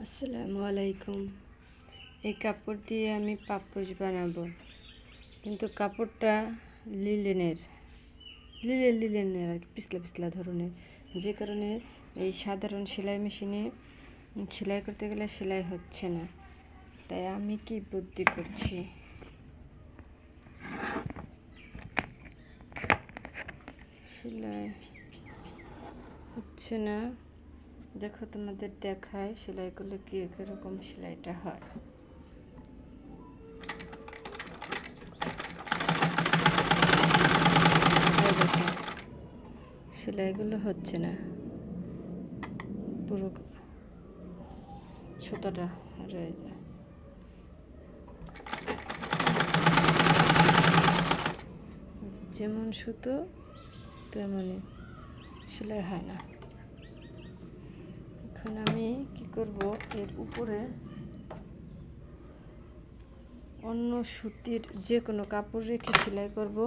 আসসালামু আলাইকুম। এই কাপড় দিয়ে আমি পাপোশ বানাবো, কিন্তু কাপড়টা লিলেনের লিলেনের আর কি, পিছলা পিছলা ধরনের, যে কারণে এই সাধারণ সেলাই মেশিনে সেলাই করতে গেলে সেলাই হচ্ছে না। তাই আমি কি বুদ্ধি করছি, সেলাই হচ্ছে না। দেখো, তোমাদের দেখায় সেলাই করলে কি এরকম সেলাইটা হয়। সেলাইগুলো হচ্ছে না, পুরো সুতাটা রয়ে যায়। যেমন সুতো তেমনই সেলাই হয় না। এখন আমি কি করব, এর উপরে অন্য সুতির যে কোনো কাপড় রেখে সেলাই করব,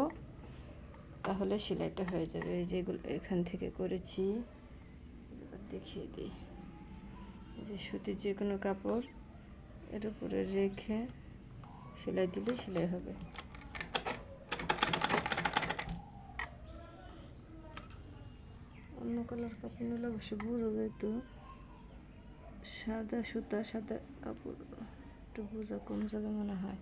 তাহলে সেলাইটা হয়ে যাবে। এই যেগুলো এখান থেকে করেছি, এবার দেখিয়ে দিই। যে সুতির যে কোনো কাপড় এর উপরে রেখে সেলাই দিলে সেলাই হবে। অন্য কালার কাপড় নিলে অবশ্যই বোঝা যেত। সাদা সুতা, সাদা কাপড় একটু বোঝা কম যাবে মনে হয়।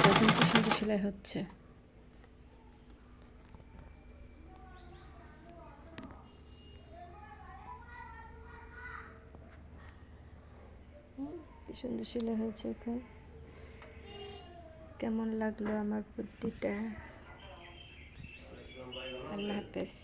এখন কি সুন্দর সেলাই হচ্ছে। কি সুন্দর সেলাই হয়েছে। এখন কেমন লাগলো আমার বুদ্ধিটা? আল্লাহ হাফেজ।